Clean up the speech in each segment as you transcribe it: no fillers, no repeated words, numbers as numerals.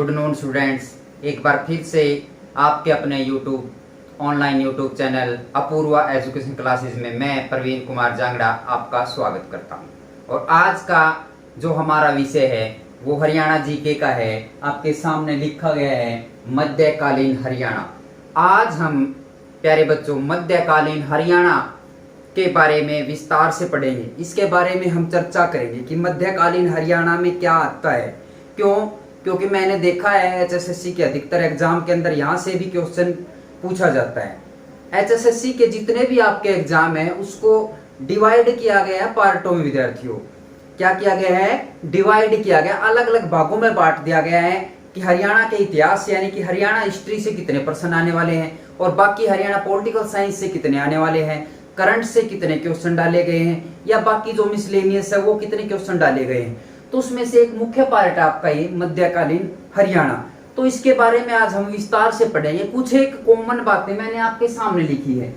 Good noon students, एक बार फिर से आपके अपने online YouTube channel Apoorva education classes में मैं प्रवीण कुमार जांगड़ा आपका स्वागत करता हूं। और आज का जो हमारा विषय है वो हरियाणा जीके का है। आपके सामने लिखा गया है मध्यकालीन हरियाणा। आज हम प्यारे बच्चों मध्यकालीन हरियाणा के बारे में विस्तार से पढ़ेंगे। इसके बारे में हम चर्चा करेंगे कि मध्यकालीन हरियाणा में क्या आता है। क्योंकि मैंने देखा है एचएसएससी के अधिकतर एग्जाम के अंदर यहाँ से भी क्वेश्चन पूछा जाता है। एचएसएससी के जितने भी आपके एग्जाम है उसको डिवाइड किया गया है पार्टों में। विद्यार्थियों, क्या किया गया है? डिवाइड किया गया, अलग अलग भागों में बांट दिया गया है कि हरियाणा के इतिहास यानी कि हरियाणा हिस्ट्री से कितने प्रश्न आने वाले हैं और बाकी हरियाणा पॉलिटिकल साइंस से कितने आने वाले हैं, करंट से कितने क्वेश्चन डाले गए हैं या बाकी जो मिसलेनियस है वो कितने क्वेश्चन डाले गए हैं। तो उसमें से एक मुख्य पार्ट है आपका ये मध्यकालीन हरियाणा। तो इसके बारे में आज हम विस्तार से पढ़ेंगे। कुछ एक कॉमन बातें मैंने आपके सामने लिखी है।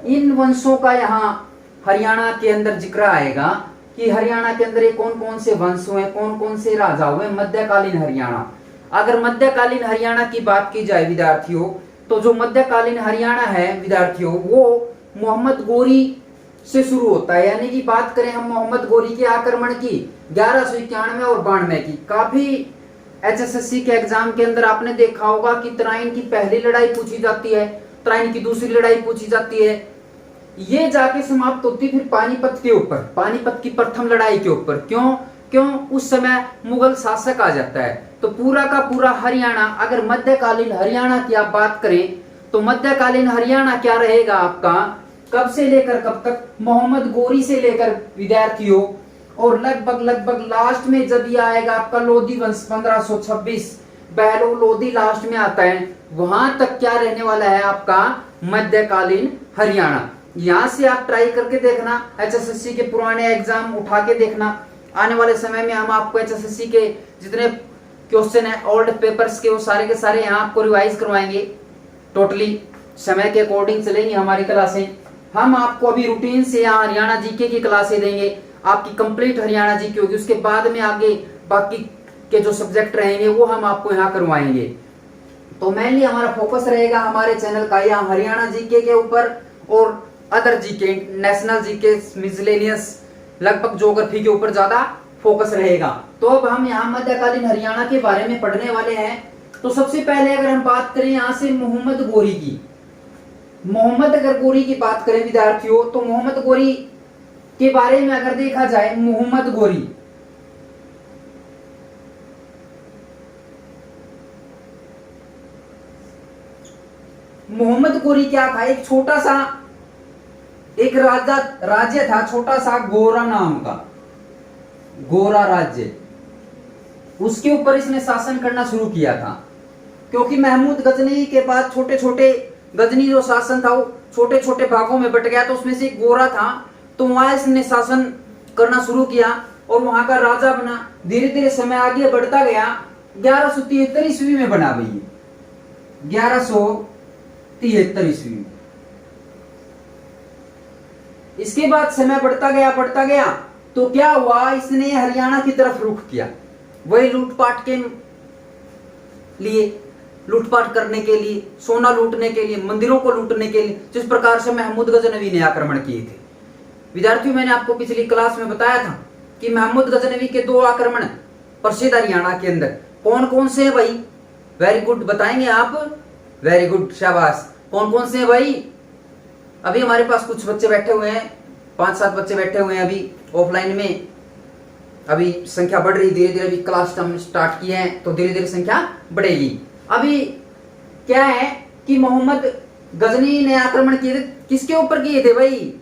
इन वंशों का यहाँ हरियाणा के अंदर जिक्र आएगा कि हरियाणा के अंदर कौन कौन से वंश हुए, कौन कौन से राजा हुए मध्यकालीन हरियाणा। अगर मध्यकालीन हरियाणा की बात की जाए विद्यार्थियों, तो जो मध्यकालीन हरियाणा है विद्यार्थियों वो मोहम्मद गोरी से शुरू होता है। यानी कि बात करें हम मोहम्मद गोरी के आक्रमण की 1191 और 92 की। काफी एचएसएससी के एग्जाम के अंदर आपने देखा होगा कि तराइन की पहली लड़ाई पूछी जाती है, तराइन की दूसरी लड़ाई पूछी जाती है। ये जाके समाप्त होती फिर पानीपत के ऊपर, पानीपत की प्रथम लड़ाई के ऊपर। क्यों उस समय मुगल शासक आ जाता है। तो पूरा का पूरा हरियाणा, अगर मध्यकालीन हरियाणा की आप बात करें तो मध्यकालीन हरियाणा क्या रहेगा आपका, कब से लेकर कब तक? मोहम्मद गोरी से लेकर विद्यार्थियों और लगभग लास्ट में जब ये आएगा आपका लोधी वंश 1526, बहलो लोधी लास्ट में आता है, वहां तक क्या रहने वाला है आपका मध्यकालीन हरियाणा। यहां से आप ट्राई करके देखना, एचएसएससी के पुराने एग्जाम उठा के देखना। आने वाले समय में हम आपको एचएसएससी के जितने क्वेश्चन है ओल्ड पेपर्स के वो सारे के सारे यहाँ आपको रिवाइज करवाएंगे। टोटली समय के अकॉर्डिंग चलेंगी हमारी क्लासें। हम आपको अभी रूटीन से यहाँ हरियाणा जीके की क्लासें देंगे, आपकी कंप्लीट हरियाणा जीके होगी। उसके बाद में आगे बाकी के जो सब्जेक्ट रहेंगे वो हम आपको यहाँ करवाएंगे। तो मेनली हमारा फोकस रहेगा हमारे चैनल का यहाँ हरियाणा जीके के ऊपर और other GK, national GK, miscellaneous, लगभग ज्योग्राफी के ऊपर ज्यादा फोकस रहेगा। तो अब हम यहाँ मध्यकालीन हरियाणा के बारे में पढ़ने वाले हैं। तो सबसे पहले अगर हम बात करें यहाँ से मोहम्मद गोरी की, अगर गोरी की बात करें विद्यार्थियों, तो मोहम्मद गोरी के बारे में अगर देखा जाए, मोहम्मद गोरी क्या था? एक छोटा सा एक राज्य था, छोटा सा गोरा नाम का, गोरा राज्य। उसके ऊपर इसने शासन करना शुरू किया था। क्योंकि महमूद गजनी के बाद छोटे छोटे गजनी जो शासन था वो छोटे छोटे भागों में बट गया, तो उसमें से एक गोरा था, तो वहां इसने शासन करना शुरू किया और वहां का राजा बना। धीरे धीरे समय आगे बढ़ता गया। 1173 ईस्वी में बना भाई, 1173 ईस्वी में। इसके बाद समय बढ़ता गया तो क्या हुआ, इसने हरियाणा की तरफ रुख किया। वही लूटपाट के लिए, लूटपाट करने के लिए, सोना लूटने के लिए, मंदिरों को लूटने के लिए, जिस प्रकार से महमूद गजनवी ने आक्रमण किए थे। विद्यार्थियों, मैंने आपको पिछली क्लास में बताया था कि महमूद गजनवी के 2 आक्रमण प्रसिद्ध हरियाणा के अंदर। कौन कौन से हैं भाई? वेरी गुड, बताएंगे आप? वेरी गुड, शाबाश। कौन कौन से हैं भाई? अभी हमारे पास कुछ बच्चे बैठे हुए हैं, 5-7 बच्चे बैठे हुए हैं अभी ऑफलाइन में। अभी संख्या बढ़ रही, धीरे धीरे अभी क्लास हम स्टार्ट किए हैं तो धीरे धीरे संख्या बढ़ेगी। अभी क्या है कि मोहम्मद गजनी ने आक्रमण किए थे, किसके ऊपर किए थे भाई?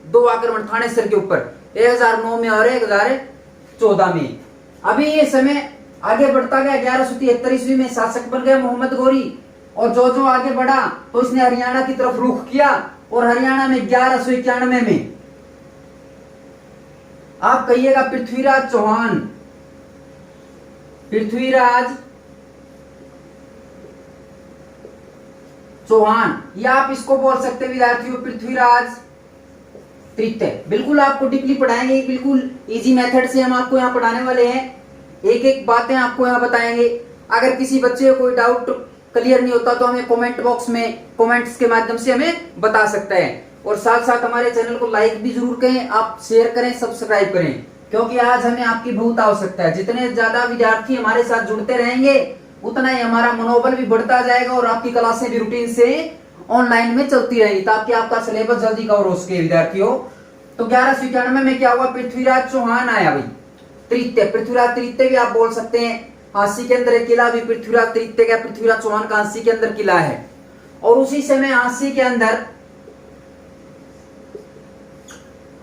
2 आक्रमण थानेसर के ऊपर, 1009 में और 1014 में। अभी ये समय आगे बढ़ता गया, 1173 ईस्वी में शासक बन गया मोहम्मद गोरी। और जो आगे बढ़ा तो इसने हरियाणा की तरफ रुख किया और हरियाणा में 1191 में आप कहिएगा पृथ्वीराज चौहान, या आप इसको बोल सकते हैं विद्यार्थियों पृथ्वीराज तृतीय। बिल्कुल आपको डीपली पढ़ाएंगे, बिल्कुल इजी मेथड से हम आपको यहाँ पढ़ाने वाले हैं। एक एक बातें आपको यहाँ बताएंगे। अगर किसी बच्चे को कोई डाउट क्लियर नहीं होता तो हमें कमेंट बॉक्स में कमेंट्स के माध्यम से हमें बता सकते हैं। और साथ साथ हमारे चैनल को लाइक भी जरूर करें, आप शेयर करें, सब्सक्राइब करें, क्योंकि आज हमें आपकी बहुत आवश्यकता है। जितने ज्यादा विद्यार्थी हमारे साथ जुड़ते रहेंगे उतना ही हमारा मनोबल भी बढ़ता जाएगा और आपकी क्लासें भी रूटीन से ऑनलाइन में चलती रहेगी, ताकि आपका सिलेबस जल्दी कवर हो सके विद्यार्थियों। तो 1191 में क्या हुआ, पृथ्वीराज चौहान आया भाई, तृतीय, पृथ्वीराज तृतीय भी आप बोल सकते हैं। हांसी के अंदर एक किला भी पृथ्वीराज तृतीय का, पृथ्वीराज चौहान का हांसी के अंदर किला है। और उसी समय हांसी के अंदर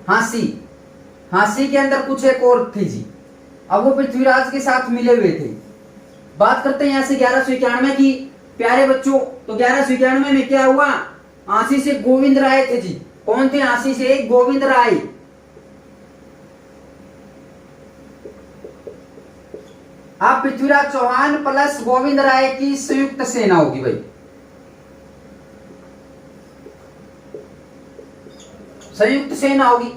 हांसी के अंदर कुछ एक और थी जी, अब वो पृथ्वीराज के साथ मिले हुए थे। बात करते हैं यहां से 1191 की प्यारे बच्चों। तो 1191 में क्या हुआ, हांसी से गोविंद राय थे जी। कौन थे हांसी से? गोविंद राय। आप पृथ्वीराज चौहान प्लस गोविंद राय की संयुक्त सेना होगी भाई, संयुक्त सेना होगी।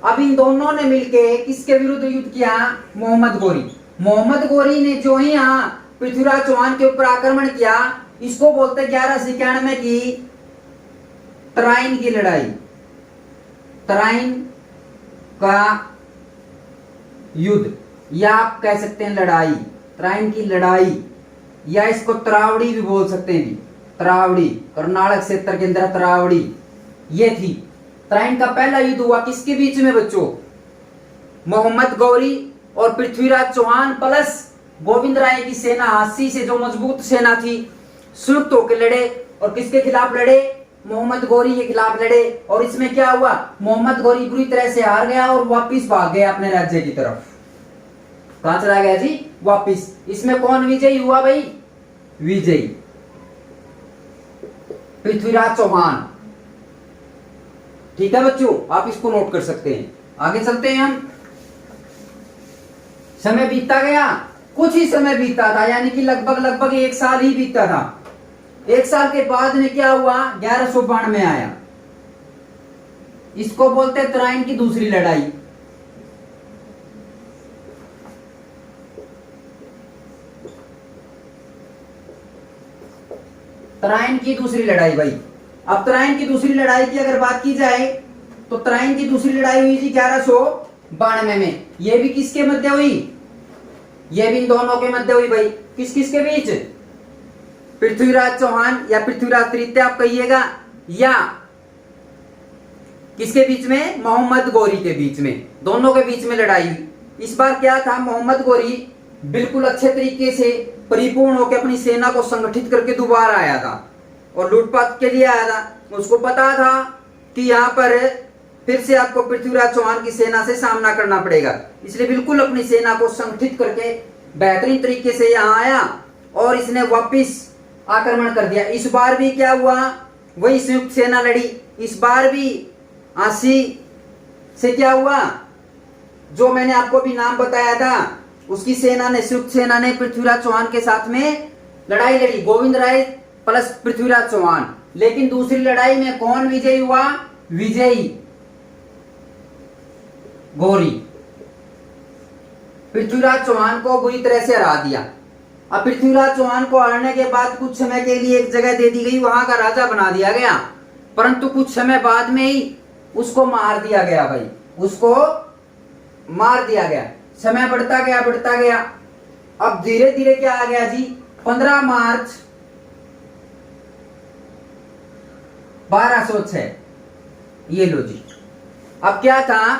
अब इन दोनों ने मिलके किसके विरुद्ध युद्ध किया? मोहम्मद गोरी। मोहम्मद गोरी ने जो ही यहाँ पृथ्वीराज चौहान के ऊपर आक्रमण किया, इसको बोलते 1191 की तराइन की लड़ाई। तराइन का युद्ध या आप कह सकते हैं लड़ाई, तराइन की लड़ाई, या इसको तरावड़ी भी बोल सकते हैं। तरावड़ी कर्नाटक क्षेत्र के अंदर तरावड़ी ये थी। तराइन का पहला युद्ध हुआ किसके बीच में बच्चों? मोहम्मद गौरी और पृथ्वीराज चौहान प्लस गोविंद राय की सेना, हांसी से जो मजबूत सेना थी, संयुक्त होकर लड़े। और किसके खिलाफ लड़े? मोहम्मद गौरी के खिलाफ लड़े। और इसमें क्या हुआ, मोहम्मद गौरी बुरी तरह से हार गया और वापिस भाग गया अपने राज्य की तरफ। कहां चला गया जी? वापिस। इसमें कौन विजयी हुआ भाई? विजयी पृथ्वीराज चौहान। ठीक है बच्चों, आप इसको नोट कर सकते हैं। आगे चलते हैं हम। समय बीतता गया, कुछ ही समय बीता था, यानी कि लगभग 1 साल ही बीता था। 1 साल के बाद में क्या हुआ, 1192 में आया। इसको बोलते हैं तराइन की दूसरी लड़ाई। तराइन की दूसरी लड़ाई भाई। अब तराइन की दूसरी लड़ाई की अगर बात की जाए तो तराइन की दूसरी लड़ाई हुई थी 1192 में। यह भी किसके मध्य हुई? यह भी इन दोनों के मध्य हुई भाई। किस किस के बीच? पृथ्वीराज चौहान या पृथ्वीराज तृतीय आप कहिएगा, या किसके बीच में? मोहम्मद गौरी के बीच में। दोनों के बीच में लड़ाई हुई। इस बार क्या था, मोहम्मद गौरी बिल्कुल अच्छे तरीके से परिपूर्ण होकर अपनी सेना को संगठित करके दोबारा आया था और लूटपाट के लिए आया था। उसको पता था कि यहाँ पर फिर से आपको पृथ्वीराज चौहान की सेना से सामना करना पड़ेगा, इसलिए बिल्कुल अपनी सेना को संगठित करके बेहतरीन तरीके से यहाँ आया और इसने वापिस आक्रमण कर दिया। इस बार भी क्या हुआ, वही संयुक्त सेना लड़ी। इस बार भी हांसी से क्या हुआ, जो मैंने आपको भी नाम बताया था, उसकी सेना ने, संयुक्त सेना ने पृथ्वीराज चौहान के साथ में लड़ाई लड़ी, गोविंद राय प्लस पृथ्वीराज चौहान। लेकिन दूसरी लड़ाई में कौन विजयी हुआ? विजयी गौरी। पृथ्वीराज चौहान को बुरी तरह से हरा दिया। अब पृथ्वीराज चौहान को हराने के बाद कुछ समय के लिए एक जगह दे दी गई, वहां का राजा बना दिया गया, परंतु कुछ समय बाद में ही उसको मार दिया गया भाई, उसको मार दिया गया। समय बढ़ता गया। अब धीरे धीरे क्या आ गया जी, 15 मार्च 1206, ये लो जी। अब क्या था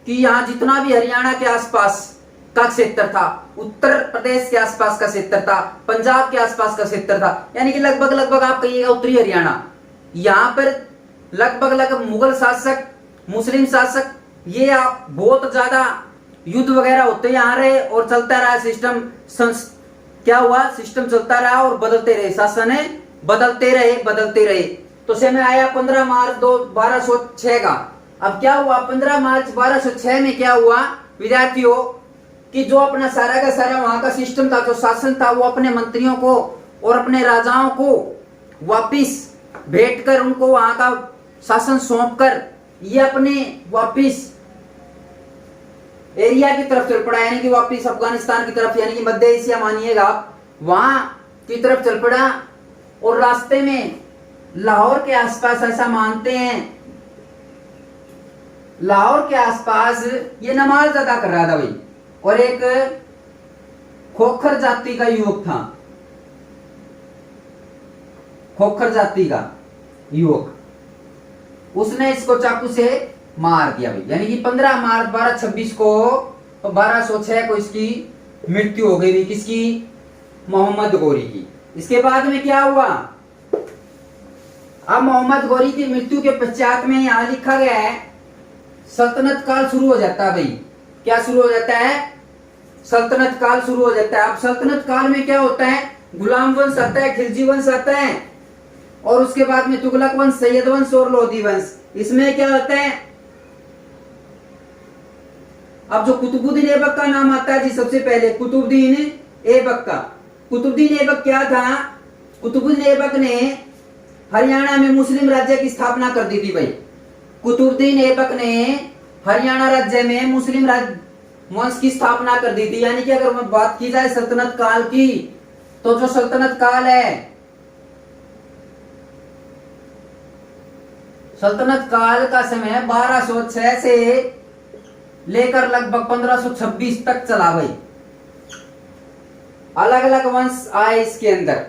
कि यहां जितना भी हरियाणा के आसपास का क्षेत्र था, उत्तर प्रदेश के आसपास का क्षेत्र था, पंजाब के आसपास का क्षेत्र था, यानी कि लगभग आप कहिएगा उत्तरी हरियाणा, यहां पर लगभग मुगल शासक, मुस्लिम शासक, ये आप बहुत ज्यादा युद्ध वगैरह होते यहाँ रहे और चलता रहा सिस्टम। क्या हुआ, सिस्टम चलता रहा और बदलते रहे, शासन बदलते रहे। तो समय आया 15 मार्च 1206 का। अब क्या हुआ, 15 मार्च 1206 में क्या हुआ विद्यार्थियों, कि जो अपना सारा का सारा वहां का सिस्टम था, जो शासन था, वो अपने मंत्रियों को और अपने राजाओं को वापिस भेंट कर, उनको वहां का शासन सौंप कर, ये अपने वापिस एरिया की तरफ चल पड़ा, यानी कि वापिस अफगानिस्तान की तरफ, यानी कि मध्य एशिया मानिएगा आप, वहां की तरफ चल पड़ा और रास्ते में लाहौर के आसपास, ऐसा मानते हैं, लाहौर के आसपास ये नमाज अदा कर रहा था भाई, और एक खोखर जाति का युवक था, खोखर जाति का युवक, उसने इसको चाकू से मार दिया भाई। यानी कि 15 मार्च 1226 को 1206 को इसकी मृत्यु हो गई। किसकी? मोहम्मद गोरी की। इसके बाद में क्या हुआ? अब मोहम्मद गोरी की मृत्यु के पश्चात में यहां लिखा गया है सल्तनत काल शुरू हो जाता है भाई। क्या शुरू हो जाता है? सल्तनत काल शुरू हो जाता है। अब सल्तनत काल में क्या होता है? गुलाम वंश आता है, खिलजी वंश आता है, और उसके बाद में तुगलक वंश, सैयद वंश और लोधी वंश। इसमें क्या होता है? अब जो कुतुबुद्दीन ऐबक का नाम आता है जी, सबसे पहले कुतुबुद्दीन ऐबक का। कुतुबुद्दीन ऐबक क्या था? कुतुबुद्दीन ऐबक ने हरियाणा में मुस्लिम राज्य की स्थापना कर दी थी भाई। कुतुबुद्दीन ऐबक ने हरियाणा राज्य में मुस्लिम वंश की स्थापना कर दी थी। यानी कि अगर बात की जाए सल्तनत काल की, तो जो सल्तनत काल है, सल्तनत काल का समय 1206 से लेकर लगभग 1526 तक चला भाई। अलग अलग वंश आए इसके अंदर।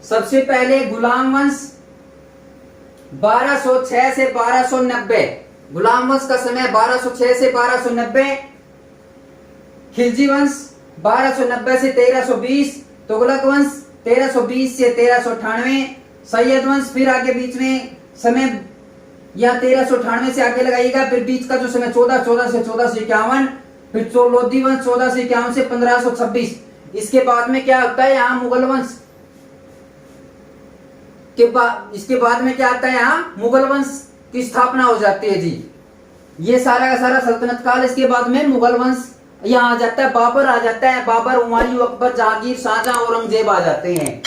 सबसे पहले गुलाम वंश 1206 से 1290, गुलाम वंश का समय 1206 से 1290, खिलजी वंश 1290 से 1320, तुगलक वंश 1320 से 1398, सैयद वंश फिर आगे बीच में समय या 1398 से आगे लगाइएगा, फिर बीच का जो समय 1414 से 1451, फिर लोधी वंश 14 से 51 से 1526। इसके बाद में क्या होता है? यहाँ मुगल वंश के बाद, इसके बाद में क्या आता है? यहाँ मुगल वंश की स्थापना हो जाती है जी। ये सारा का सारा सल्तनत काल। इसके बाद में मुगल वंश यहाँ आ जाता है, बाबर आ जाता है, बाबर, हुमायूं, अकबर, जहांगीर, शाहजहां, औरंगजेब आ जाते हैं।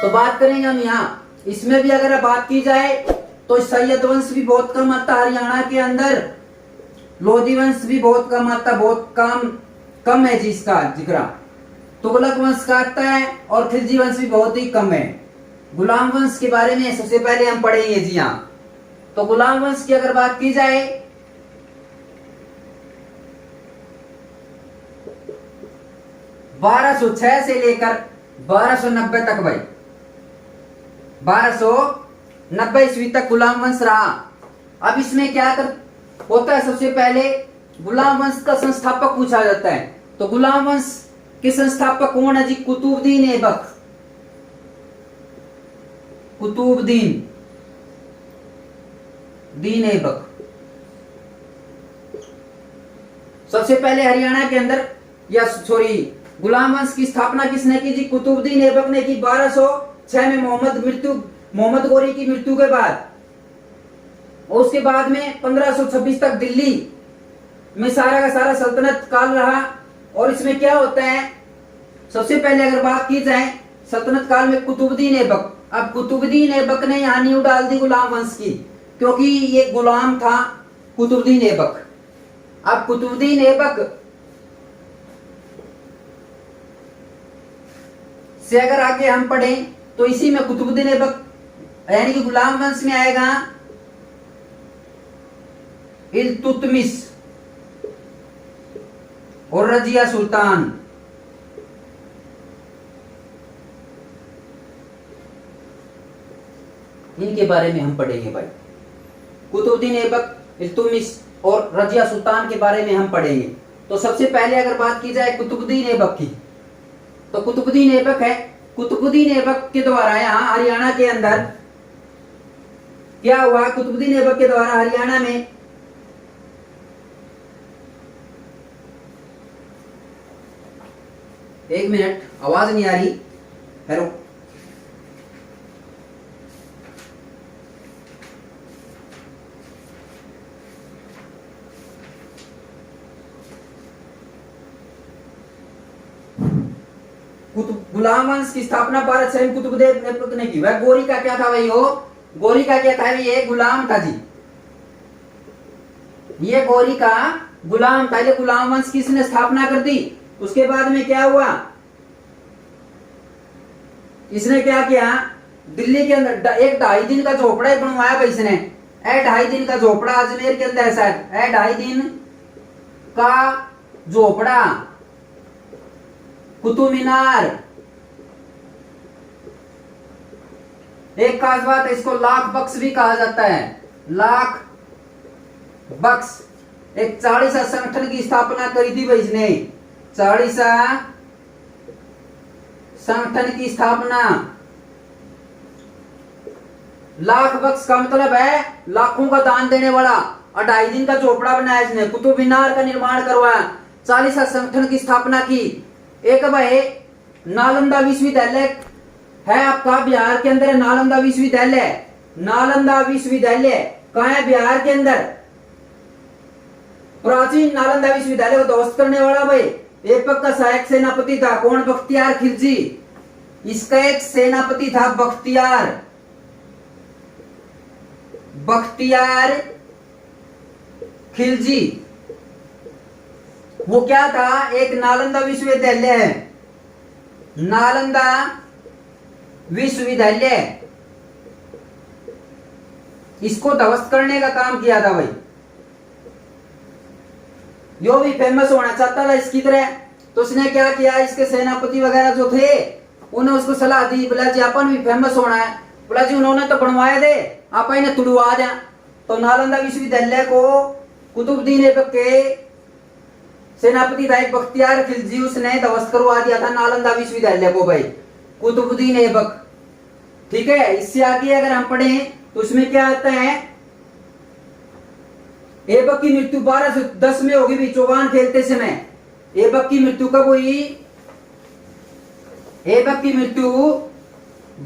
तो बात करेंगे हम यहाँ, इसमें भी अगर बात की जाए तो सैयद वंश भी बहुत कम आता हरियाणा के अंदर, लोधी वंश भी बहुत कम आता, बहुत कम है जी इसका जिक्र। तुगलक वंश का आता है और खिलजी वंश भी बहुत ही कम है। गुलाम वंश के बारे में सबसे पहले हम पढ़ेंगे जी यहाँ। तो गुलाम वंश की अगर बात की जाए, बारह सौ छह से लेकर 1290 तक भाई, 1290 ईस्वी तक गुलाम वंश रहा। अब इसमें क्या होता है? सबसे पहले गुलाम वंश का संस्थापक पूछा जाता है। तो गुलाम वंश के संस्थापक कौन है जी? कुतुबुद्दीन ऐबक। कुतुबुद्दीन ऐबक सबसे पहले हरियाणा के अंदर, या सॉरी, गुलाम वंश की स्थापना किसने की जी? कुतुबुद्दीन ऐबक ने की 1206 में मोहम्मद गोरी की मृत्यु के बाद। और उसके बाद में 1526 तक दिल्ली में सारा का सारा सल्तनत काल रहा। और इसमें क्या होता है? सबसे पहले अगर बात की जाए सल्तनत काल में कुतुबुद्दीन ऐबक। अब कुतुबुद्दीन ऐबक ने यहाँ नींव डाल दी गुलाम वंश की, क्योंकि ये गुलाम था कुतुबुद्दीन ऐबक। अब कुतुबुद्दीन ऐबक से अगर आगे हम पढ़ें तो इसी में कुतुबुद्दीन ऐबक यानी कि गुलाम वंश में आएगा इल्तुतमिश और रजिया सुल्तान। इनके बारे में हम पढ़ेंगे भाई। कुतुबुद्दीन ऐबक, इल्तुतमिश और रजिया सुल्तान के बारे में हम पढ़ेंगे। तो सबसे पहले अगर बात की जाए कुतुबुद्दीन ऐबक की, तो कुतुबुद्दीन ऐबक है। कुतुबुद्दीन ऐबक के द्वारा यहाँ हरियाणा के अंदर क्या हुआ? कुतुबुद्दीन ऐबक के द्वारा हरियाणा में एक मिनट, आवाज नहीं आ रही। हेलो, गुलाम वंश की स्थापना भारत से कुतुबुद्दीन ऐबक ने की। वह गोरी का क्या था भाई? हो गोरी का क्या था? ये गुलाम था जी, ये गोरी का गुलाम था। गुलाम वंश की इसने स्थापना कर दी। उसके बाद में क्या हुआ? इसने क्या किया, दिल्ली के अंदर एक 2.5 दिन का झोपड़ा ही बनवाया भाई इसने। 2.5 दिन का झोपड़ा अजमेर के अंदर है शायद, 2.5 दिन का झोपड़ा, कुतुब मीनार। एक खास बात है, इसको लाख बक्स भी कहा जाता है, लाख बक्स। एक 40 संगठन की स्थापना करी थी भाई इसने, 40 संगठन की स्थापना। लाख बक्स का मतलब है लाखों का दान देने वाला। 2.5 दिन का झोपड़ा बनाया इसने, कुतुब मीनार का निर्माण करवाया, 40 संगठन की स्थापना की। एक भाई नालंदा विश्वविद्यालय है आपका बिहार के अंदर है, नालंदा विश्वविद्यालय। नालंदा विश्वविद्यालय कहाँ है, बिहार के अंदर। प्राचीन नालंदा विश्वविद्यालय को ध्वस्त करने वाला भाई ऐबक का सहायक सेनापति था कौन, बख्तियार खिलजी। इसका एक सेनापति था बख्तियार खिलजी। वो क्या था, एक नालंदा विश्वविद्यालय है, नालंदा विश्वविद्यालय, इसको ध्वस्त करने का काम किया था भाई। यो भी फेमस होना चाहता था इसकी तरह, तो उसने क्या किया, इसके सेनापति वगैरह जो थे उन्होंने उसको सलाह दी, बोला जी अपन भी फेमस होना है। बोला जी उन्होंने तो बनवाया दे, आप इन्हें तुड़वा दें। तो नालंदा विश्वविद्यालय को कुतुबुद्दीन ऐबक के सेनापति था एक बख्तियार खिलजी, उसने ध्वस्त करवा दिया था नालंदा विश्वविद्यालय को भाई, कुतुबुद्दीन ऐबक। ठीक है, इससे आगे अगर हम पढ़ें तो उसमें क्या आता है, ऐबक की मृत्यु 1210 में होगी भी, चौगान खेलते समय। ऐबक की मृत्यु कब हुई, ऐबक की मृत्यु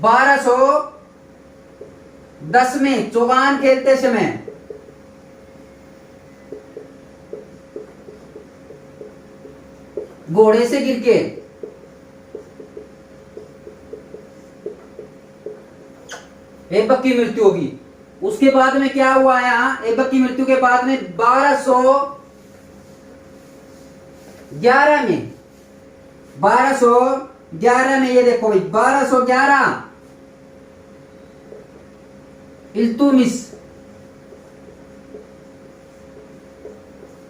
1210 में, चौगान खेलते समय। घोड़े से गिर के। ऐबक की मृत्यु होगी। उसके बाद में क्या हुआ यहाँ, ऐबक की मृत्यु के बाद में 1211 में ये देखो भाई 1211 इल्तुतमिश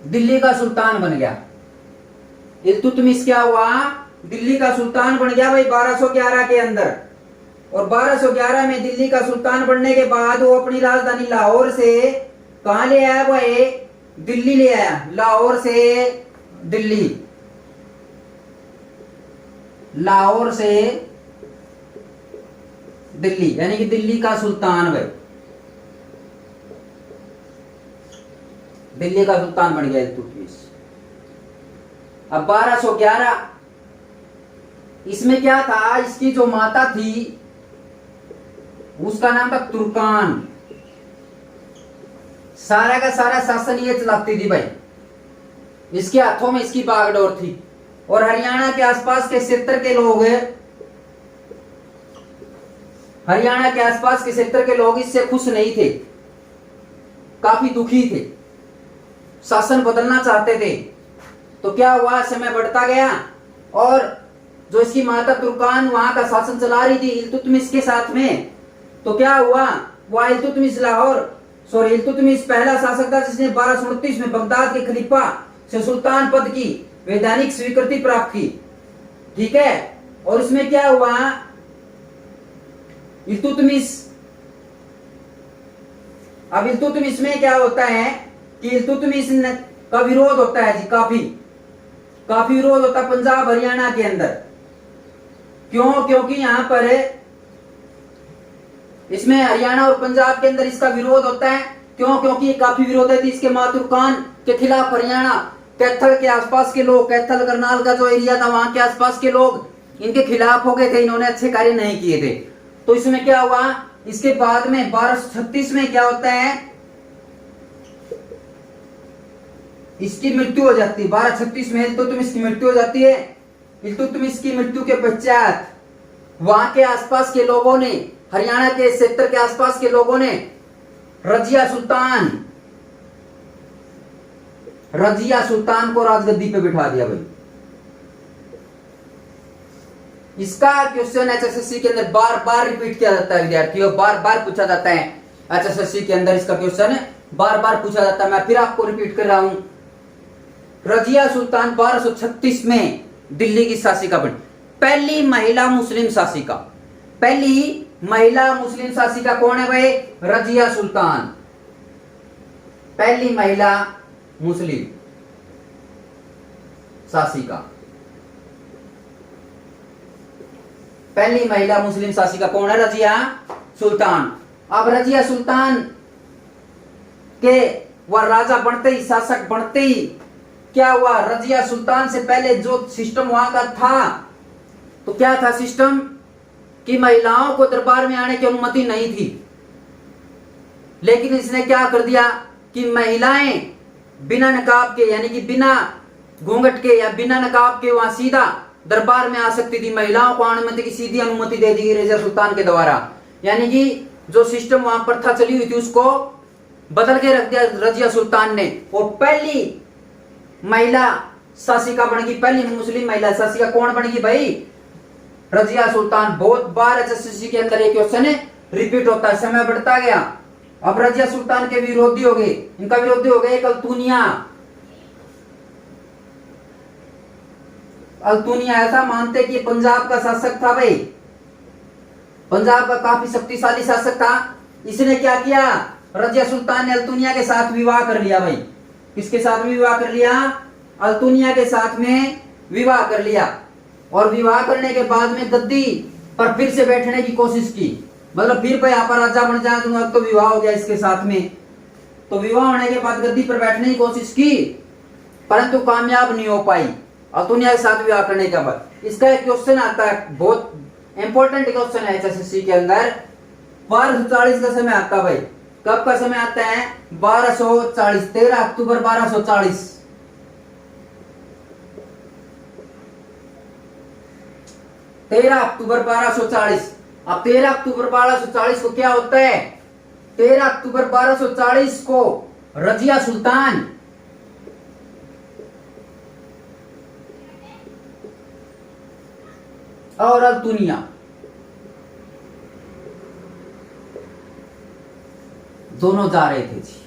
दिल्ली का सुल्तान बन गया। इल्तुतमिश क्या हुआ, दिल्ली का सुल्तान बन गया भाई 1211 के अंदर। और 1211 में दिल्ली का सुल्तान बनने के बाद वो अपनी राजधानी लाहौर से कहां ले आया भाई, दिल्ली ले आया। लाहौर से दिल्ली, लाहौर से दिल्ली, यानी कि दिल्ली का सुल्तान भाई, दिल्ली का सुल्तान बन गया इल्तुतमिश। अब 1211 इसमें क्या था, इसकी जो माता थी उसका नाम था तुर्कान। सारा का सारा शासन ये चलाती थी भाई, इसके हाथों में इसकी बागडोर थी। और हरियाणा के आसपास के क्षेत्र के लोग, हरियाणा के आसपास के क्षेत्र के लोग इससे खुश नहीं थे, काफी दुखी थे, शासन बदलना चाहते थे। तो क्या हुआ, समय बढ़ता गया और जो इसकी माता तुर्कान वहां का शासन चला रही थी इल्तुतमिश के साथ में। तो क्या हुआ, वह इल्तुतमिश पहला शासक था जिसने 1229 में बगदाद के खलीफा से सुल्तान पद की वैधानिक स्वीकृति प्राप्त की। ठीक है, और इसमें क्या हुआ, इल्तुतमिश, अब इल्तुतमिश में क्या होता है कि इल्तुतमिश का विरोध होता है जी, काफी विरोध होता है पंजाब हरियाणा के अंदर। क्यों, क्योंकि यहां पर इसमें हरियाणा और पंजाब के अंदर इसका विरोध होता है। क्यों, क्योंकि काफी विरोध है इसके मां तुर्कान के खिलाफ। हरियाणा कैथल के आसपास के लोग, कैथल करनाल का जो एरिया था वहां के आसपास के लोग इनके खिलाफ हो गए थे, इन्होंने अच्छे कार्य नहीं किए थे। तो इसमें क्या हुआ, इसके बाद में 1236 में क्या होता है, इसकी मृत्यु हो जाती है। 1236 में इल्तुतमिश की मृत्यु हो जाती है। इल्तुतमिश की मृत्यु के पश्चात वहां के आसपास के लोगों ने, हरियाणा के क्षेत्र के आसपास के लोगों ने रजिया सुल्तान को राजगद्दी पे बिठा दिया भाई। इसका क्वेश्चन एचएसएससी के अंदर बार बार रिपीट किया जाता है विद्यार्थियों, बार बार पूछा जाता है एचएसएससी के अंदर, इसका क्वेश्चन बार बार पूछा जाता है। मैं फिर आपको रिपीट कर रहा हूं, रजिया सुल्तान 1236 में दिल्ली की शासिका बनी, पहली महिला मुस्लिम शासिका। पहली महिला मुस्लिम शासिका कौन है भाई? रजिया सुल्तान, पहली महिला मुस्लिम शासिका, पहली महिला मुस्लिम शासिका कौन है? रजिया सुल्तान। अब रजिया सुल्तान के वह राजा बनते ही, शासक बनते ही क्या हुआ, रजिया सुल्तान से पहले जो सिस्टम वहां का था, तो क्या था सिस्टम कि महिलाओं को दरबार में आने की अनुमति नहीं थी। लेकिन इसने क्या कर दिया कि महिलाएं बिना नकाब के, यानी कि बिना घूंघट के या बिना नकाब के वहां सीधा दरबार में आ सकती थी। महिलाओं को अनुमति की सीधी अनुमति दे दी गई रजिया सुल्तान के द्वारा, यानी कि जो सिस्टम वहां प्रथा चली हुई थी उसको बदल के रख दिया रजिया सुल्तान ने, और पहली महिला शासिका बन गई, पहली मुस्लिम महिला शासिका कौन बन गई भाई? रजिया सुल्तान। बहुत बार एचएसएससी के अंदर एक क्वेश्चन रिपीट होता है, समय बढ़ता गया। अब रजिया सुल्तान के विरोधी हो गए, इनका विरोधी हो गए अल्तुनिया। अल्तुनिया ऐसा मानते कि पंजाब का शासक था भाई, पंजाब का काफी शक्तिशाली शासक था। इसने क्या किया, रजिया सुल्तान ने अल्तुनिया के साथ विवाह कर लिया भाई। किसके साथ विवाह कर लिया? अल्तुनिया के साथ में विवाह कर लिया, और विवाह करने के बाद में गद्दी पर फिर से बैठने की कोशिश की, मतलब फिर भाई यहाँ पर राजा बन जाए, तो अब तो विवाह हो गया इसके साथ में। तो विवाह होने के बाद गद्दी पर बैठने की कोशिश की, परंतु कामयाब नहीं हो पाई अल्तुनिया के साथ विवाह करने के बाद। इसका एक क्वेश्चन आता है, बहुत इंपॉर्टेंट क्वेश्चन है एचएसएससी के अंदर, 1240 का समय आता है भाई। कब का समय आता है? 1240, 13 अक्टूबर 1240। 13 अक्टूबर 1240। अब 13 अक्टूबर 1240 को क्या होता है? 13 अक्टूबर 1240 को रजिया सुल्तान और अल्तुनिया दोनों जा रहे थे जी।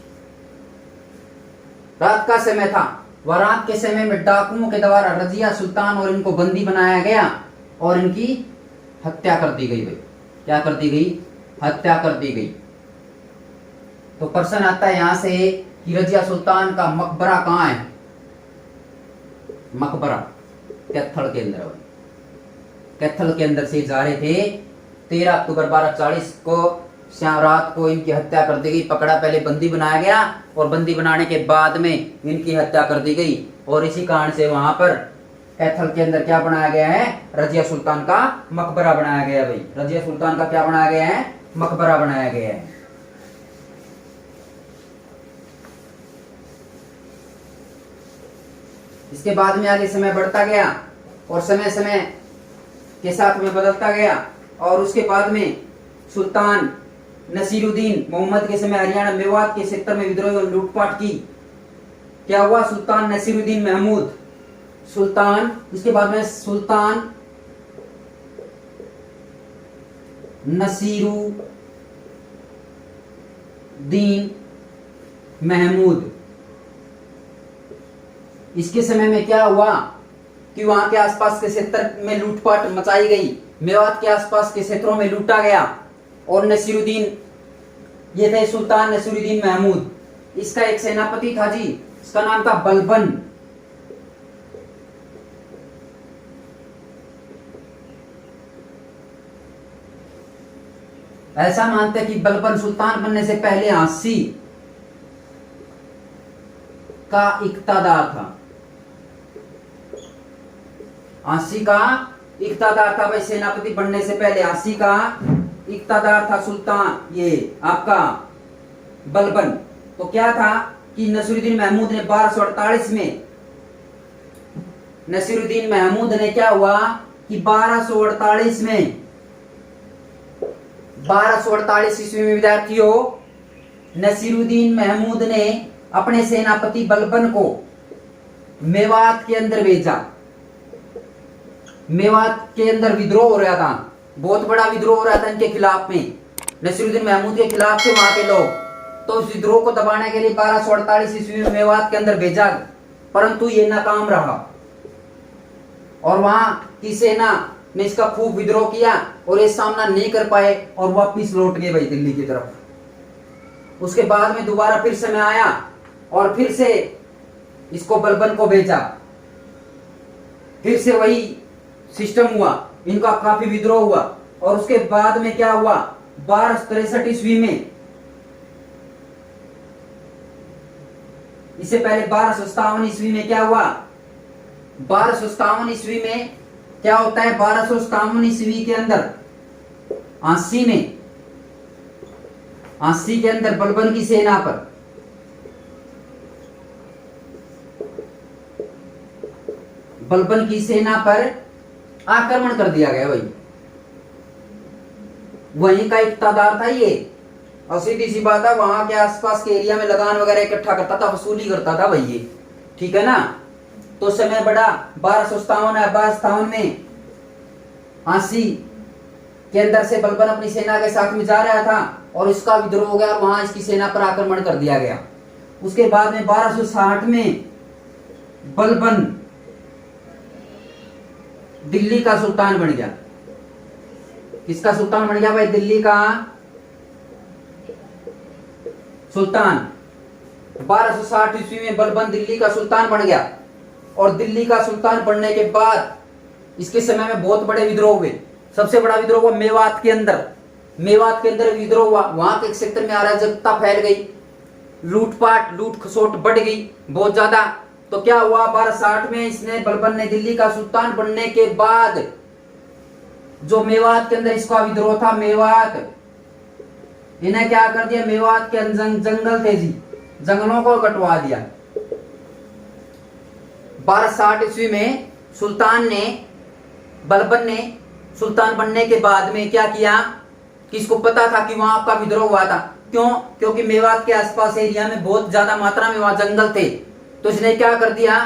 रात का समय था, वह रात के समय में डाकुओं के द्वारा रजिया सुल्तान और इनको बंदी बनाया गया और इनकी हत्या कर दी गई भाई। क्या कर दी गई? हत्या कर दी गई। तो प्रश्न आता है यहां से कि रजिया सुल्तान का मकबरा कहां है? मकबरा कैथल के अंदर, कैथल के अंदर से जा रहे थे। 13 अक्टूबर 1240 को रात को इनकी हत्या कर दी गई। पकड़ा, पहले बंदी बनाया गया और बंदी बनाने के बाद में इनकी हत्या कर दी गई, और इसी कारण से वहां पर कैथल के अंदर क्या बनाया गया है? रजिया सुल्तान का मकबरा बनाया गया भाई। रजिया सुल्तान का क्या बनाया गया है? मकबरा बनाया गया है। इसके बाद में आगे समय बढ़ता गया और समय समय के साथ में बदलता गया, और उसके बाद में सुल्तान नसीरुद्दीन मोहम्मद के समय हरियाणा मेवात के क्षेत्र में विद्रोह और लूटपाट की। क्या हुआ? सुल्तान नसीरुद्दीन महमूद, सुल्तान, इसके बाद में सुल्तान नसीरुद्दीन महमूद, इसके समय में क्या हुआ कि वहां के आसपास के क्षेत्र में लूटपाट मचाई गई, मेवात के आसपास के क्षेत्रों में लूटा गया, और नसीरुद्दीन, ये थे सुल्तान नसीरुद्दीन महमूद। इसका एक सेनापति था जी, इसका नाम था बलबन। ऐसा मानते हैं कि बलबन सुल्तान बनने से पहले हांसी का इक्तादार था। हांसी का इक्तादार था भाई, सेनापति बनने से पहले हांसी का इक्तादार था सुल्तान, ये आपका बलबन। तो क्या था कि नसीरुद्दीन महमूद ने 1248 में, नसीरुद्दीन महमूद ने क्या हुआ कि 1248 में, 1248 ईस्वी में विद्यार्थियों, नसीरुद्दीन महमूद ने अपने सेनापति बलबन को मेवात के अंदर भेजा। मेवात के अंदर विद्रोह हो रहा था, बहुत बड़ा विद्रोह हो रहा था इनके खिलाफ में, नसीरुद्दीन महमूद के खिलाफ थे वहां के लोग। तो उस विद्रोह को दबाने के लिए 1248 ईस्वी में मेवात के अंदर भेजा, परंतु ये नाकाम रहा और वहां की सेना ने इसका खूब विद्रोह किया और ये सामना नहीं कर पाए और वापिस लौट गए भाई दिल्ली की तरफ। उसके बाद में दोबारा फिर समय आया और फिर से इसको बलबन को भेजा, फिर से वही सिस्टम हुआ, इनका काफी विद्रोह हुआ। और उसके बाद में क्या हुआ, 1263 ईस्वी में, इससे पहले 1257 ईस्वी में क्या हुआ, 1257 ईस्वी में क्या होता है, 1257 ईस्वी के अंदर 80 में, 80 के अंदर बलबन की सेना पर आक्रमण कर दिया गया। वहीं का इक्तादार था ये, और सीधी सी बात है वहां के आसपास के एरिया में लगान वगैरह इकट्ठा करता था, वसूली करता था भाई ये, ठीक है ना। तो समय बड़ा 1257 में 80 के अंदर से बलबन अपनी सेना के साथ में जा रहा था और इसका विद्रोह हो गया और वहां इसकी सेना पर आक्रमण कर दिया गया। उसके बाद में 1260 में बलबन दिल्ली का सुल्तान बन गया। किसका सुल्तान बन गया भाई, दिल्ली का सुल्तान। 1260 ईस्वी में बलबन दिल्ली का सुल्तान बन गया और दिल्ली का सुल्तान बनने के बाद इसके समय में बहुत बड़े विद्रोह हुए। सबसे बड़ा विद्रोह हुआ मेवात के अंदर विद्रोह हुआ। वहां के क्षेत्र में अराजकता फैल गई, लूटपाट लूट खसोट बढ़ गई बहुत ज्यादा। तो क्या हुआ, 1260 में इसने बलबन ने दिल्ली का सुल्तान बनने के बाद जो मेवात के अंदर इसका विद्रोह था, मेवात, इन्हें क्या कर दिया, मेवात के जंगल थे जी, जंगलों को कटवा दिया। 1260 ईस्वी में बलबन ने सुल्तान बनने के बाद में क्या किया, किसको पता था कि वहां आपका विद्रोह हुआ था, क्यों, क्योंकि मेवात के आसपास एरिया में बहुत ज्यादा मात्रा में वहां जंगल थे। तो इसने क्या कर दिया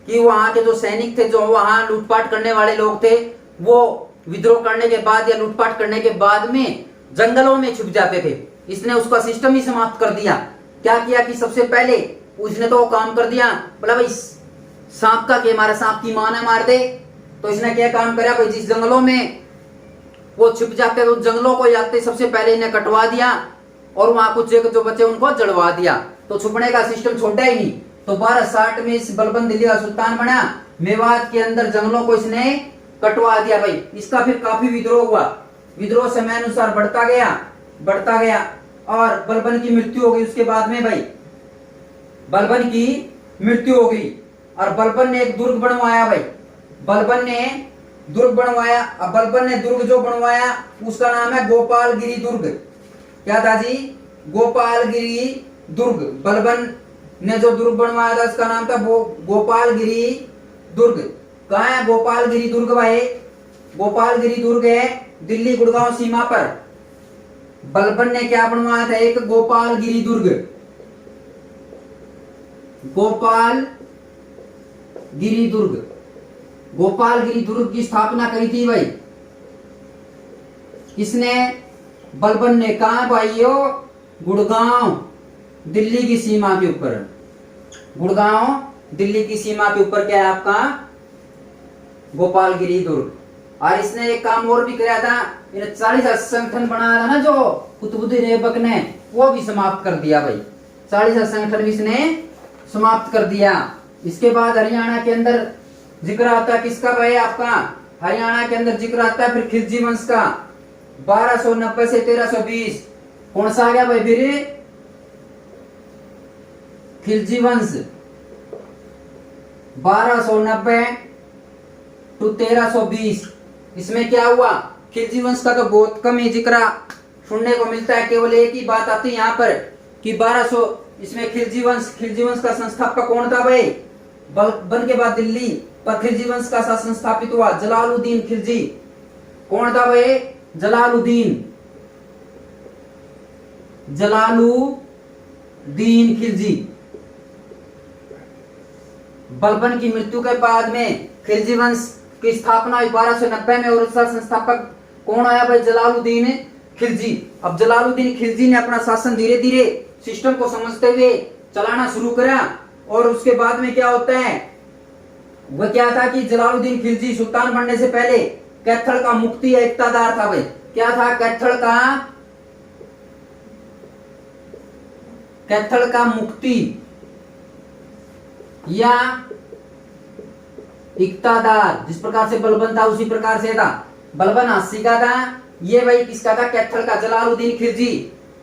कि वहां के जो सैनिक थे, जो वहां लूटपाट करने वाले लोग थे, वो विद्रोह करने के बाद या लूटपाट करने के बाद में जंगलों में छुप जाते थे। इसने उसका सिस्टम ही समाप्त कर दिया। क्या किया कि सबसे पहले उसने तो वो काम कर दिया, बोला भाई सांप का कि हमारे सांप की मां ना मार दे। तो इसने क्या काम करा भाई, जिस जंगलों में वो छुप जाते तो जंगलों को जाते सबसे पहले इन्हें कटवा दिया और वहां कुछ जो बचे उनको जड़वा दिया। तो छुपने का सिस्टम छोड़ा ही नहीं। तो 1260 में इस बलबन दिल्ली का सुल्तान बना, मेवात के अंदर जंगलों को इसने कटवा दिया भाई। इसका फिर काफी विद्रोह हुआ, विद्रोह समय अनुसार बढ़ता गया और बलबन की मृत्यु हो गई। उसके बाद में भाई बलबन की मृत्यु हो गई और बलबन ने एक दुर्ग बनवाया भाई, बलबन ने दुर्ग बनवाया। अब बलबन ने दुर्ग जो बनवाया उसका नाम है गोपालगिरी दुर्ग। क्या था जी, गोपालगिरी दुर्ग। बलबन ने जो दुर्ग बनवाया था उसका नाम था गोपालगिरी दुर्ग। कहाँ है गोपालगिरी दुर्ग भाई, गोपालगिरी दुर्ग है दिल्ली गुड़गांव सीमा पर। बलबन ने क्या बनवाया था, एक गोपालगिरी दुर्ग। गोपालगिरी दुर्ग की स्थापना करी थी भाई किसने, बलबन ने। कहा भाई, गुड़गांव दिल्ली की सीमा के ऊपर, गुड़गांव दिल्ली की सीमा के ऊपर क्या है आपका गोपालगिरी दुर्ग। और इसने एक काम और भी किया था, 40,000 संगठन बनाया था ना जो कुतुबुद्दीन ऐबक ने, वो भी समाप्त कर दिया भाई। 40,000 संगठन भी इसने समाप्त कर दिया। इसके बाद हरियाणा के अंदर जिक्र आता है किसका भाई, आपका हरियाणा के अंदर जिक्र आता है फिर खिलजी वंश का। 1290 से 1320 कौन सा आ गया भाई, फिर खिलजी वंश। 1290 टू 1320 इसमें क्या हुआ, खिलजी वंश का तो बहुत कम ही जिक्र सुनने को मिलता है। केवल एक ही बात आती है यहाँ पर कि 1200 इसमें खिलजी वंश का संस्थापक कौन था भाई, बन के बाद दिल्ली पर खिलजी वंश का शासन स्थापित हुआ जलालुद्दीन खिलजी। कौन था भाई, जलालुद्दीन खिलजी। बलबन की मृत्यु के बाद में खिलजी वंश की स्थापना हुई 1290 में और उसका संस्थापक कौन आया भाई? जलालुद्दीन खिलजी। अब जलालुद्दीन खिलजी ने अपना शासन धीरे धीरे सिस्टम को समझते हुए चलाना शुरू करा। और उसके बाद में क्या होता है, वह क्या था कि जलालुद्दीन खिलजी सुल्तान बनने से पहले कैथल का मुफ्ती इक्तादार था भाई। क्या था? कैथल का मुफ्ती या इक्तादार, जिस प्रकार से बलबन था उसी प्रकार से था। बलबन अस्सी का था, ये भाई किसका था? कैथल का। जलालुद्दीन खिलजी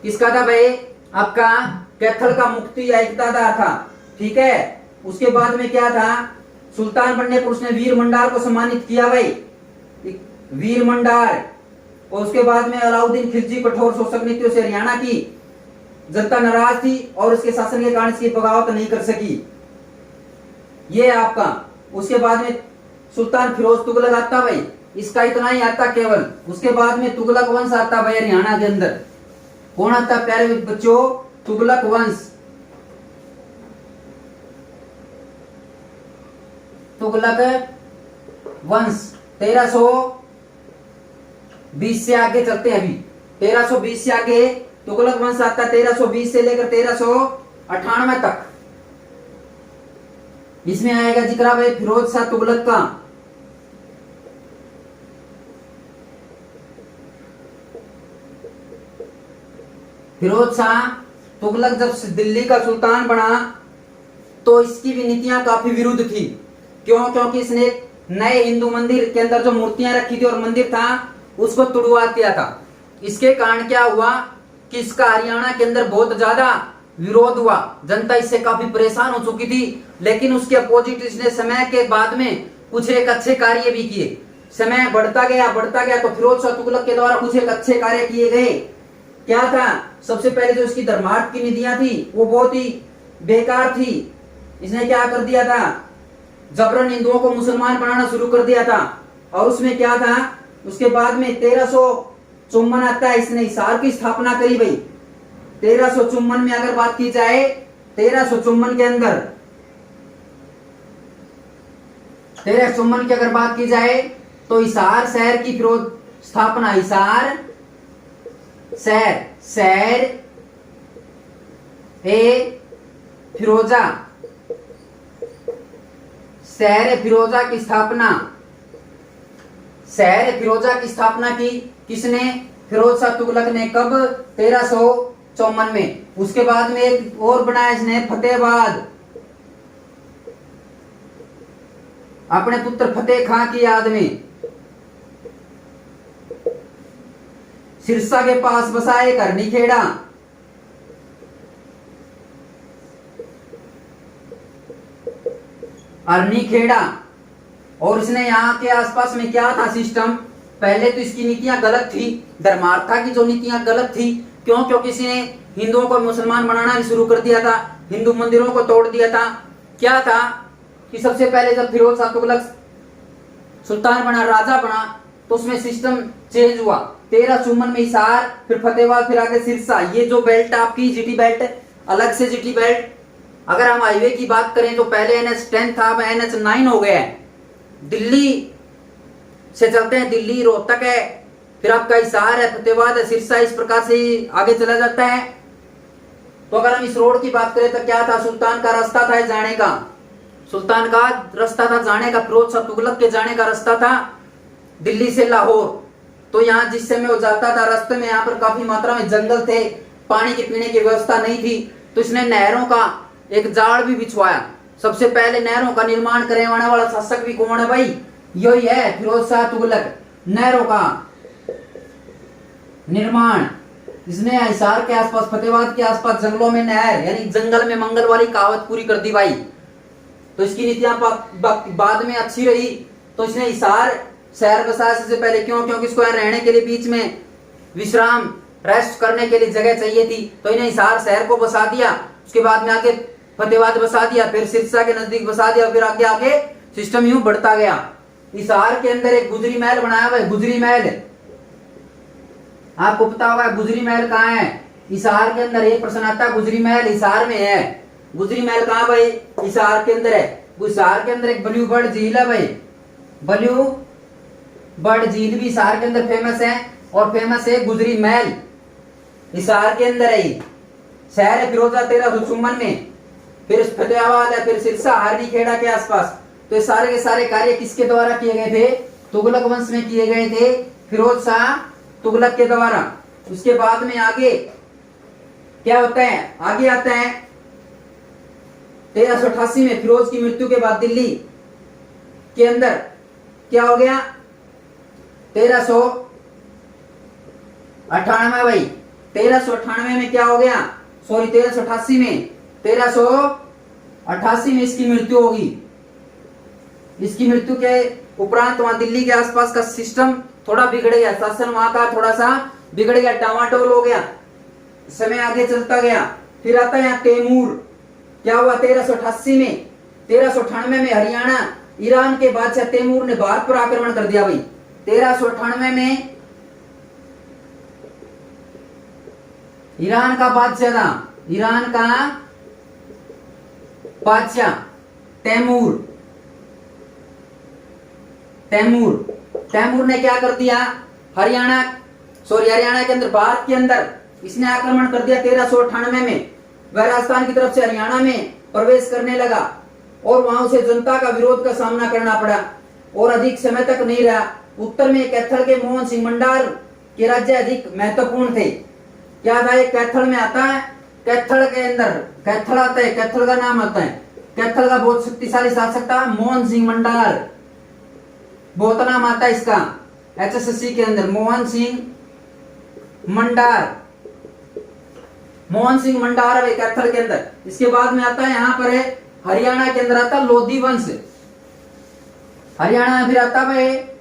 किसका था भाई? आपका कैथल का मुफ्ती या इक्तादार था। ठीक है। उसके बाद में क्या था? सुल्तान बनने पर उसने वीर मंडार को सम्मानित किया भाई, वीर मंडार। और उसके बाद में अलाउद्दीन खिलजी कठोर शोषक नीतियों से हरियाणा की जनता नाराज थी और उसके शासन के कारण इसकी बगावत नहीं कर सकी। ये आपका। उसके बाद में सुल्तान फिरोज तुगलक आता भाई, इसका इतना ही आता केवल। उसके बाद में तुगलक वंश आता भाई हरियाणा के अंदर। कौन आता प्यारे बच्चों? तुगलक वंश। तुगलक वंश 1320 से आगे चलते हैं। अभी 1320 से आगे तुगलक वंश आता है, 1320 से लेकर 1398 तक। इसमें आएगा जिक्र भाई फिरोज शाह तुगलक का। फिरोज शाह तुगलक जब दिल्ली का सुल्तान बना तो इसकी भी नीतियां काफी विरुद्ध थी। क्यों? क्योंकि इसने नए हिंदू मंदिर के अंदर जो मूर्तियां रखी थी और मंदिर था उसको तुड़वा दिया था। इसके कारण क्या हुआ कि इसका हरियाणा के अंदर बहुत ज्यादा विरोध हुआ। जनता इससे काफी परेशान हो चुकी थी। लेकिन उसके अपोजिट इसने समय के बाद में कुछ एक अच्छे कार्य भी किए। समय बढ़ता गया तो फिरोज शाह तुगलक के द्वारा कुछ एक अच्छे कार्य किए गए। क्या था? सबसे पहले जो इसकी धर्मार्थ की नीतियां थी वो बहुत ही बेकार थी। इसने क्या कर दिया था? जबरन हिंदुओं को मुसलमान बनाना शुरू कर दिया था। और उसमें क्या था? उसके बाद में 1354 आता है, इसने हिसार की स्थापना करी भाई। 1354 में अगर बात की जाए, 1354 के अंदर 1354 की अगर बात की जाए तो हिसार शहर की स्थापना, हिसार शहर फिरोजा, शहर फिरोजा की स्थापना की किसने? फिरोज शाह तुगलक ने। कब? 1354 में। उसके बाद में एक और बनाया इसने, फतेहाबाद, अपने पुत्र फतेह खां की याद में। सिरसा के पास बसाए करनीखेड़ा। अरनीखेड़ा। और इसने यहाँ के आसपास में क्या था सिस्टम? पहले तो इसकी नीतियां गलत थी, धर्मार्था की जो नीतियां गलत थी। क्यों? क्योंकि इसने हिंदुओं को मुसलमान बनाना भी शुरू कर दिया था, हिंदू मंदिरों को तोड़ दिया था। क्या था कि सबसे पहले जब फिरोज शाह तुगलक सुल्तान बना, राजा बना, तो उसमें सिस्टम चेंज हुआ। 1354 में हिसार, फिर फतेहाबाद, फिर आगे सिरसा। ये जो बेल्ट आपकी जीटी बेल्ट, अलग से जीटी बेल्ट। अगर हम हाईवे की बात करें तो पहले NH10 था, अब NH9 हो गया है। दिल्ली से चलते हैं, दिल्ली रोहतक है, फिर आपका हिसार है, फतेहाबाद है, सिरसा, इस प्रकार से आगे चला जाता है। तो अगर हम इस रोड की बात करें तो क्या था? सुल्तान का रास्ता था जाने का, सुल्तान का रास्ता था जाने का, फिरोज शाह तुगलक के जाने का रास्ता था दिल्ली से लाहौर। तो यहाँ जिस समय वो जाता था रास्ते में यहाँ पर काफी मात्रा में जंगल थे, पानी के पीने की व्यवस्था नहीं थी। तो इसने नहरों का एक जाल भी बिछवाया। सबसे पहले नहरों का निर्माण करवाने वाला शासक भी कौन है भाई? यही है फिरोज शाह तुगलक। नहरों का निर्माण इसने हिसार के आसपास, फतेहाबाद के आसपास जंगलों में नहर, यानी जंगल में मंगल वाली कहावत पूरी कर दी भाई। तो इसकी नीतियां बाद में अच्छी रही। तो इसने हिसार शहर बसाया सबसे पहले। क्यों? क्योंकि इसको यहाँ रहने के लिए बीच में विश्राम, रेस्ट करने के लिए जगह चाहिए थी, तो इन्हें हिसार शहर को बसा दिया। उसके बाद में आगे फतेहाबाद बसा दिया, फिर सिरसा के नजदीक बसा दिया, फिर आगे आगे सिस्टम यूं बढ़ता गया। हिसार के अंदर एक गुजरी महल बनाया हुआ है। गुजरी महल आपको पता होगा, गुजरी महल कहाँ है? हिसार के अंदर। एक प्रश्न आता है, गुजरी महल हिसार में है। गुजरी महल कहाँ भाई? हिसार के अंदर है। हिसार के अंदर एक ब्लू बर्ड झील है भाई, ब्लू बर्ड झील भी हिसार के अंदर फेमस है, और फेमस है गुजरी महल, हिसार के अंदर है। शहर है फिरोजा 1354 में। फिर फतेहाबाद है, फिर सिरसा हारनी खेड़ा के आसपास। तो ये सारे के सारे कार्य किसके द्वारा किए गए थे? तुगलक वंश में किए गए थे, फिरोज शाह तुगलक के द्वारा। उसके बाद में आगे क्या होता है? आगे आता है 1388 में फिरोज की मृत्यु के बाद दिल्ली के अंदर क्या हो गया? 1398 भाई, 1398 में क्या हो गया? सॉरी 1388 में, 1388 में इसकी मृत्यु होगी। इसकी मृत्यु के उपरांत वहां दिल्ली के आसपास का सिस्टम थोड़ा बिगड़ गया, शासन वहां का थोड़ा सा बिगड़ गया, टामाटोल हो गया, समय आगे चलता गया। फिर आता है यहाँ तैमूर। क्या हुआ 1388 में? 1398 में हरियाणा ईरान के बादशाह तैमूर ने भारत पर आक्रमण कर दिया भाई। 1398 में ईरान का बादशाह था, ईरान का बादशाह तैमूर। तैमूर ने क्या कर दिया? हरियाणा के अंदर, भारत के अंदर इसने आक्रमण कर दिया 1398 में। वह राजस्थान की तरफ से हरियाणा में प्रवेश करने लगा और वहां उसे जनता का विरोध का सामना करना पड़ा और अधिक समय तक नहीं रहा। उत्तर में कैथल के मोहन सिंह मंडार के राज्य अधिक महत्वपूर्ण थे। क्या था? एक कैथल में आता है, कैथल के अंदर कैथल आता है, कैथल का नाम आता है, कैथल का बहुत शक्तिशाली शासक था मोहन सिंह मंडार, बहुत नाम आता है इसका एचएसएससी के अंदर। मोहन सिंह मंडार है कैथल के अंदर। इसके बाद में आता है यहाँ पर है हरियाणा के अंदर आता लोधी वंश। हरियाणा में फिर आता है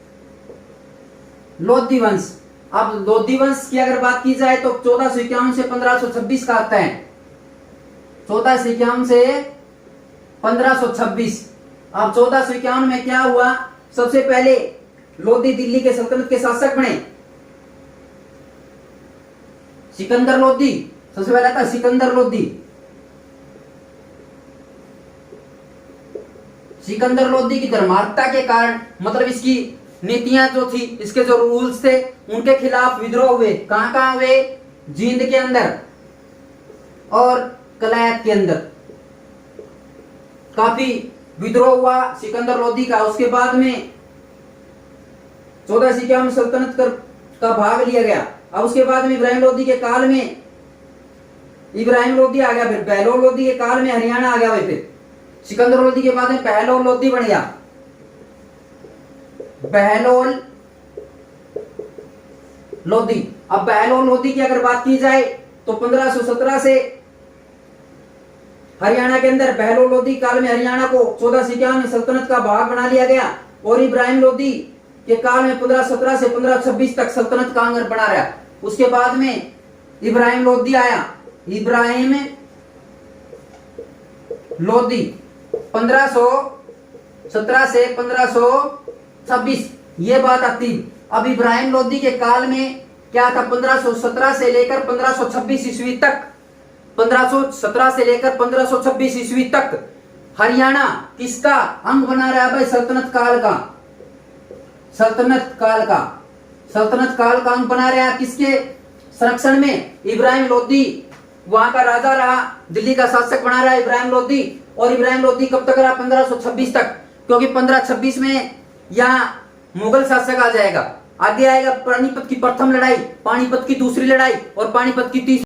लोधी वंश। अब लोधी वंश की अगर बात की जाए तो 1451 से 1526 का आता है, 1451 से 1526। अब 1451 में क्या हुआ? सबसे पहले लोधी दिल्ली के सल्तनत के शासक बने, सिकंदर लोधी। सबसे पहले था सिकंदर लोधी। सिकंदर लोधी की धर्मार्थता के कारण, मतलब इसकी नीतियां जो थी, इसके जो रूल्स थे, उनके खिलाफ विद्रोह हुए। कहां कहां हुए? जींद के अंदर और कलायत के अंदर काफी विद्रोह हुआ सिकंदर लोधी का। उसके बाद में 1451 में सल्तनत का भाग लिया गया। अब उसके बाद में इब्राहिम लोधी के काल में इब्राहिम लोधी आ गया, फिर बहलोल लोधी के काल में हरियाणा आ गया। फिर सिकंदर लोधी के बाद में बहलोल लोधी बन गया, बहलोल लोधी। अब बहलोल लोधी की अगर बात की जाए तो 1517 से हरियाणा के अंदर बहलोल लोधी काल में हरियाणा को 1451 में सल्तनत का भाग बना लिया गया और इब्राहिम लोधी के काल में 1517 से 1526 तक सल्तनत का अंग बना रहा। उसके बाद में इब्राहिम लोधी आया, इब्राहिम लोधी 1517 से 1526 ये बात आती। अब इब्राहिम लोधी के काल में क्या था? 1517 से लेकर 1526 ईस्वी तक, 1517 से लेकर 1526 ईस्वी तक हरियाणा किसका अंग बना रहा है भाई? सल्तनत काल का, सल्तनत काल का अंग बना रहा है। किसके संरक्षण में? इब्राहिम लोधी वहां का राजा रहा, दिल्ली का शासक बना रहा है इब्राहिम लोधी। और इब्राहिम लोधी कब तक रहा? 1526 तक, क्योंकि 1526 में यहाँ मुगल शासक आ जाएगा। आगे आएगा पानीपत की प्रथम लड़ाई, पानीपत की दूसरी लड़ाई और पानीपत की तीसरी।